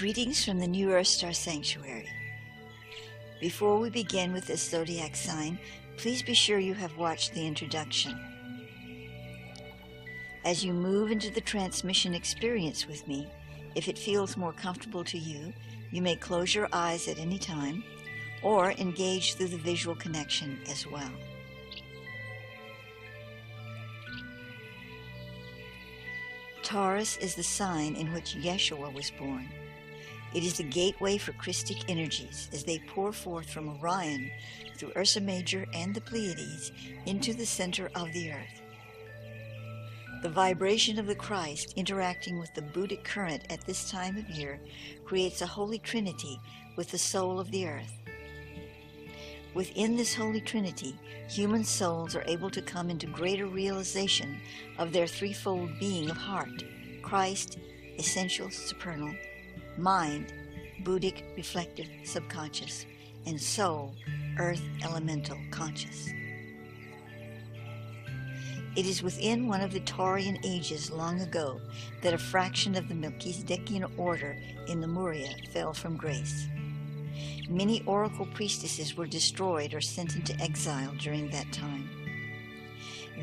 Greetings from the New Earth Star Sanctuary. Before we begin with this zodiac sign, please be sure you have watched the introduction. As you move into the transmission experience with me, if it feels more comfortable to you, you may close your eyes at any time or engage through the visual connection as well. Taurus is the sign in which Yeshua was born. It is the gateway for Christic energies as they pour forth from Orion through Ursa Major and the Pleiades into the center of the earth. The vibration of the Christ interacting with the Buddhic current at this time of year creates a holy trinity with the soul of the earth. Within this holy trinity, human souls are able to come into greater realization of their threefold being of heart, Christ, essential supernal, mind, Buddhic reflective subconscious, and soul, earth elemental conscious. It is within one of the Taurian ages long ago that a fraction of the Melchizedekian order in Lemuria fell from grace. Many oracle priestesses were destroyed or sent into exile during that time.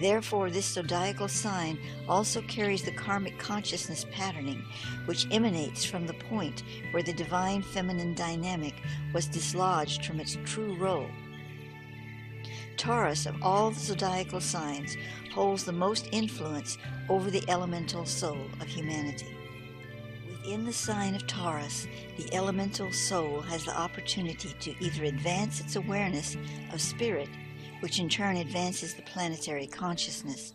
Therefore, this zodiacal sign also carries the karmic consciousness patterning, which emanates from the point where the divine feminine dynamic was dislodged from its true role. Taurus, of all the zodiacal signs, holds the most influence over the elemental soul of humanity. Within the sign of Taurus, the elemental soul has the opportunity to either advance its awareness of spirit, which in turn advances the planetary consciousness,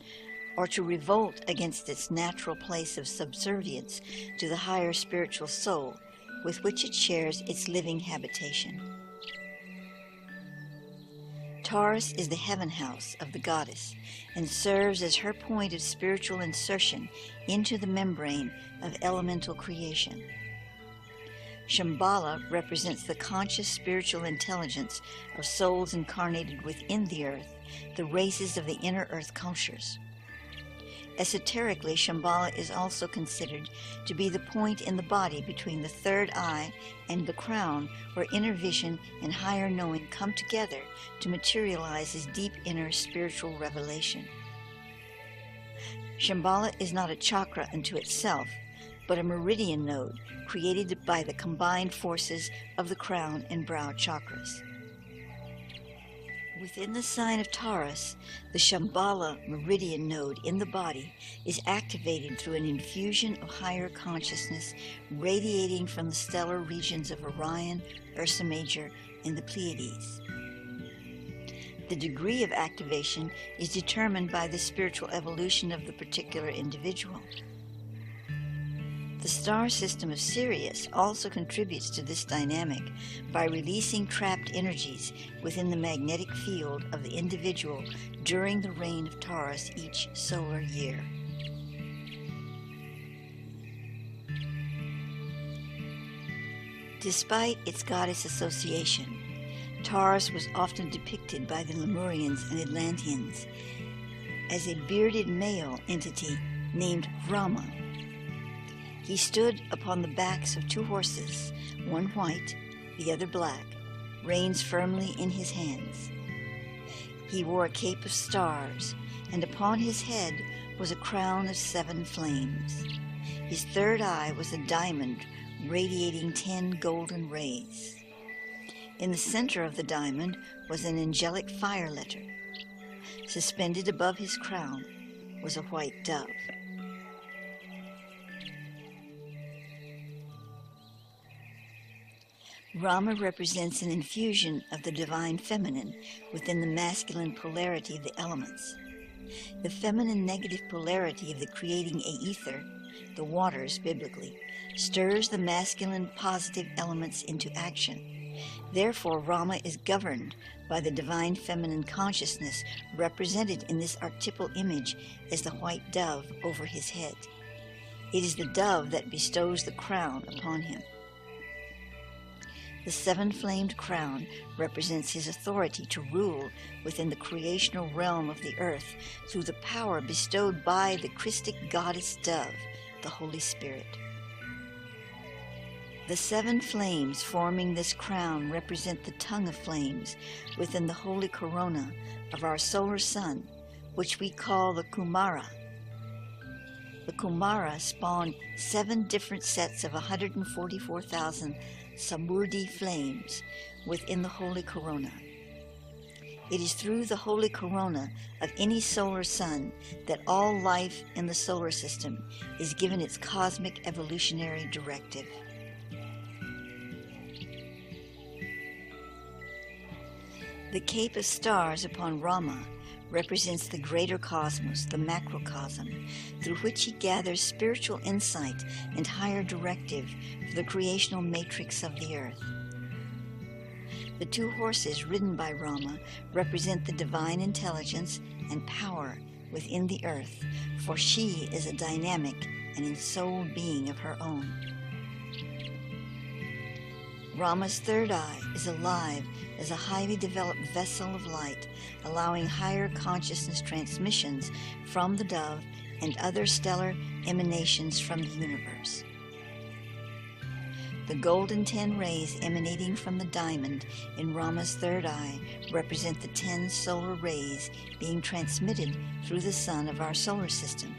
or to revolt against its natural place of subservience to the higher spiritual soul with which it shares its living habitation. Taurus is the heaven house of the goddess and serves as her point of spiritual insertion into the membrane of elemental creation. Shambhala represents the conscious spiritual intelligence of souls incarnated within the earth, the races of the inner earth cultures. Esoterically, Shambhala is also considered to be the point in the body between the third eye and the crown where inner vision and higher knowing come together to materialize as deep inner spiritual revelation. Shambhala is not a chakra unto itself, but a meridian node created by the combined forces of the crown and brow chakras. Within the sign of Taurus, the Shambhala meridian node in the body is activated through an infusion of higher consciousness radiating from the stellar regions of Orion, Ursa Major, and the Pleiades. The degree of activation is determined by the spiritual evolution of the particular individual. The star system of Sirius also contributes to this dynamic by releasing trapped energies within the magnetic field of the individual during the reign of Taurus each solar year. Despite its goddess association, Taurus was often depicted by the Lemurians and Atlanteans as a bearded male entity named Rama. He stood upon the backs of two horses, one white, the other black, reins firmly in his hands. He wore a cape of stars, and upon his head was a crown of 7 flames. His third eye was a diamond radiating 10 golden rays. In the center of the diamond was an angelic fire letter. Suspended above his crown was a white dove. Rama represents an infusion of the divine feminine within the masculine polarity of the elements. The feminine negative polarity of the creating aether, the waters biblically, stirs the masculine positive elements into action. Therefore, Rama is governed by the divine feminine consciousness represented in this archetypal image as the white dove over his head. It is the dove that bestows the crown upon him. The 7-flamed crown represents his authority to rule within the creational realm of the earth through the power bestowed by the Christic goddess dove, the Holy Spirit. The 7 flames forming this crown represent the tongue of flames within the holy corona of our solar sun, which we call the Kumara. The Kumara spawned 7 different sets of 144,000 Samurdhi flames within the holy corona. It is through the holy corona of any solar sun that all life in the solar system is given its cosmic evolutionary directive. The cape of stars upon Rama represents the greater cosmos, the macrocosm, through which he gathers spiritual insight and higher directive for the creational matrix of the earth. The 2 horses ridden by Rama represent the divine intelligence and power within the earth, for she is a dynamic and ensouled being of her own. Rama's third eye is alive as a highly developed vessel of light, allowing higher consciousness transmissions from the dove and other stellar emanations from the universe. The golden 10 rays emanating from the diamond in Rama's third eye represent the 10 solar rays being transmitted through the sun of our solar system.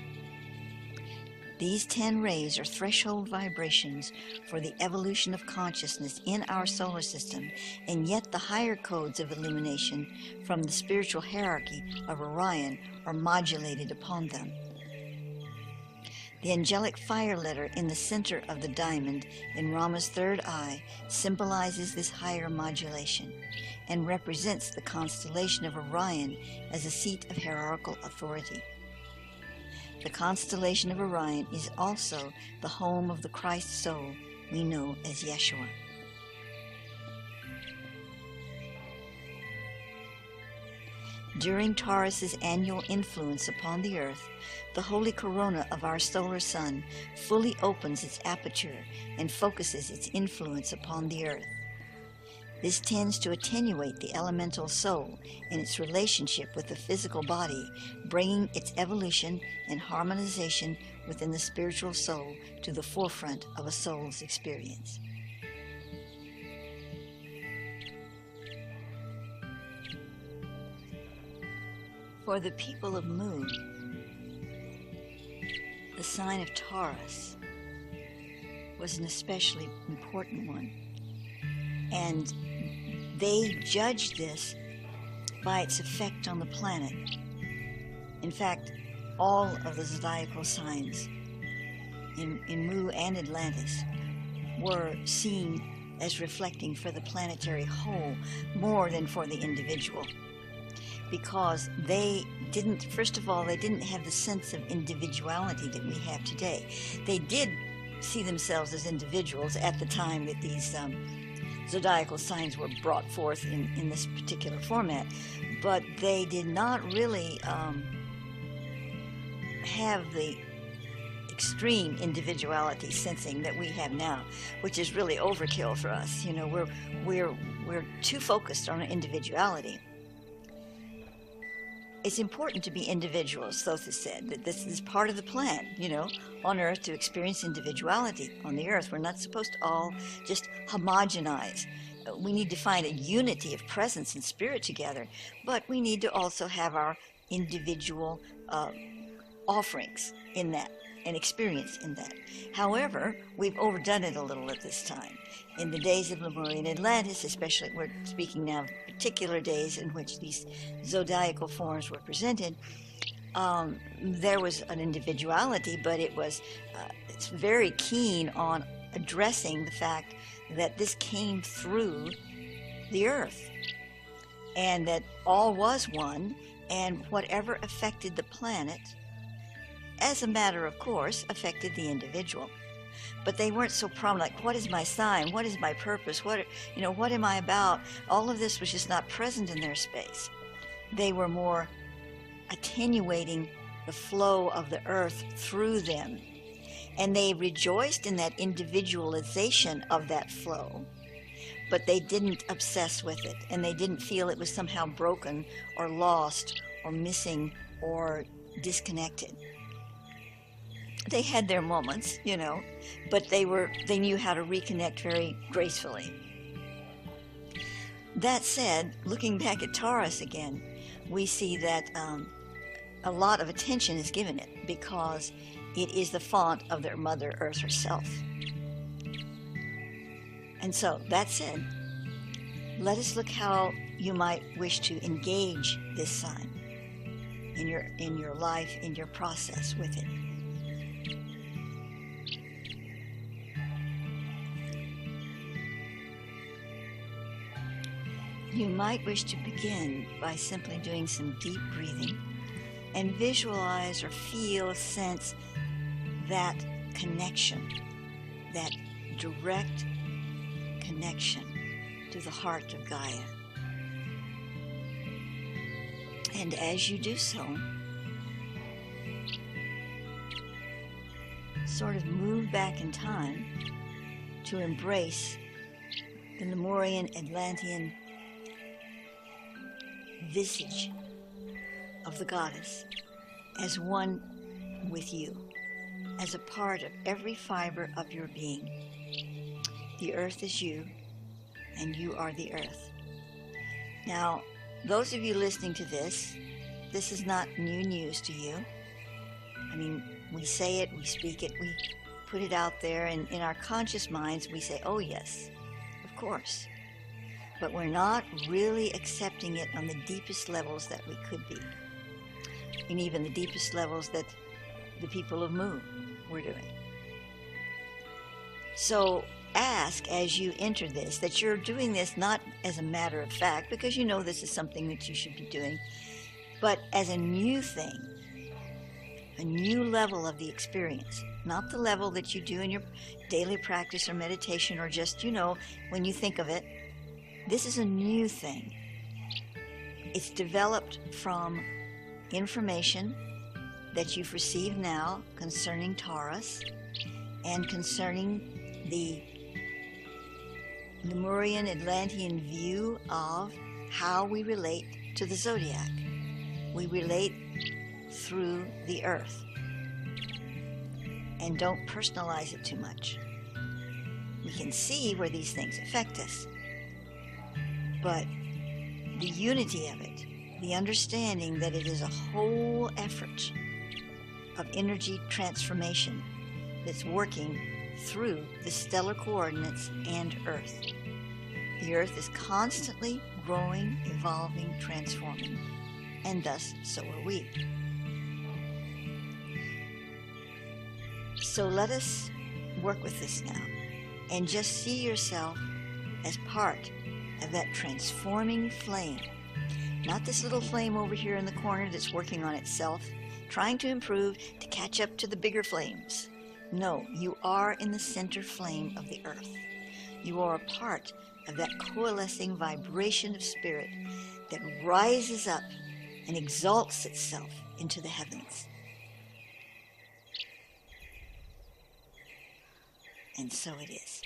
These 10 rays are threshold vibrations for the evolution of consciousness in our solar system, and yet the higher codes of illumination from the spiritual hierarchy of Orion are modulated upon them. The angelic fire letter in the center of the diamond in Rama's third eye symbolizes this higher modulation and represents the constellation of Orion as a seat of hierarchical authority. The constellation of Orion is also the home of the Christ soul we know as Yeshua. During Taurus's annual influence upon the earth, the holy corona of our solar sun fully opens its aperture and focuses its influence upon the earth. This tends to attenuate the elemental soul in its relationship with the physical body, bringing its evolution and harmonization within the spiritual soul to the forefront of a soul's experience. For the people of Mu, the sign of Taurus was an especially important one, and they judged this by its effect on the planet. In fact, all of the zodiacal signs in Mu and Atlantis were seen as reflecting for the planetary whole more than for the individual, because they didn't, first of all, they didn't have the sense of individuality that we have today. They did see themselves as individuals at the time that these zodiacal signs were brought forth in this particular format, but they did not really have the extreme individuality sensing that we have now, which is really overkill for us. You know, we're too focused on our individuality. It's important to be individuals, Thoth has said, that this is part of the plan, you know, on Earth, to experience individuality on the Earth. We're not supposed to all just homogenize. We need to find a unity of presence and spirit together, but we need to also have our individual offerings in that and experience in that. However, we've overdone it a little at this time. In the days of Lemurian Atlantis, especially, we're speaking now of particular days in which these zodiacal forms were presented, there was an individuality, but it's very keen on addressing the fact that this came through the earth, and that all was one, and whatever affected the planet, as a matter of course, affected the individual. But they weren't so prominent, like, what is my sign? What is my purpose? What am I about? All of this was just not present in their space. They were more attenuating the flow of the earth through them. And they rejoiced in that individualization of that flow, but they didn't obsess with it, and they didn't feel it was somehow broken or lost or missing or disconnected. They had their moments, but they knew how to reconnect very gracefully. That said, looking back at Taurus again, we see that a lot of attention is given it because it is the font of their Mother Earth herself. And so, that said, let us look how you might wish to engage this sign in your life, in your process with it. You might wish to begin by simply doing some deep breathing and visualize or feel, sense that connection, that direct connection to the heart of Gaia. And as you do so, sort of move back in time to embrace the Lemurian Atlantean visage of the goddess as one with you, as a part of every fiber of your being. The earth is you, and you are the earth. Now, those of you listening to this is not new news to you. I mean, we say it, we speak it, we put it out there, and in our conscious minds we say, oh yes, of course. But we're not really accepting it on the deepest levels that we could be, and even the deepest levels that the people of Mu were doing. So ask as you enter this that you're doing this not as a matter of fact, because you know this is something that you should be doing, but as a new thing, a new level of the experience, not the level that you do in your daily practice or meditation or just, when you think of it. This is a new thing. It's developed from information that you've received now concerning Taurus and concerning the Lemurian Atlantean view of how we relate to the zodiac. We relate through the earth. And don't personalize it too much. We can see where these things affect us. But the unity of it, the understanding that it is a whole effort of energy transformation that's working through the stellar coordinates and Earth. The Earth is constantly growing, evolving, transforming, and thus so are we. So let us work with this now and just see yourself as part of that transforming flame. Not this little flame over here in the corner that's working on itself, trying to improve to catch up to the bigger flames. No, you are in the center flame of the earth. You are a part of that coalescing vibration of spirit that rises up and exalts itself into the heavens. And so it is.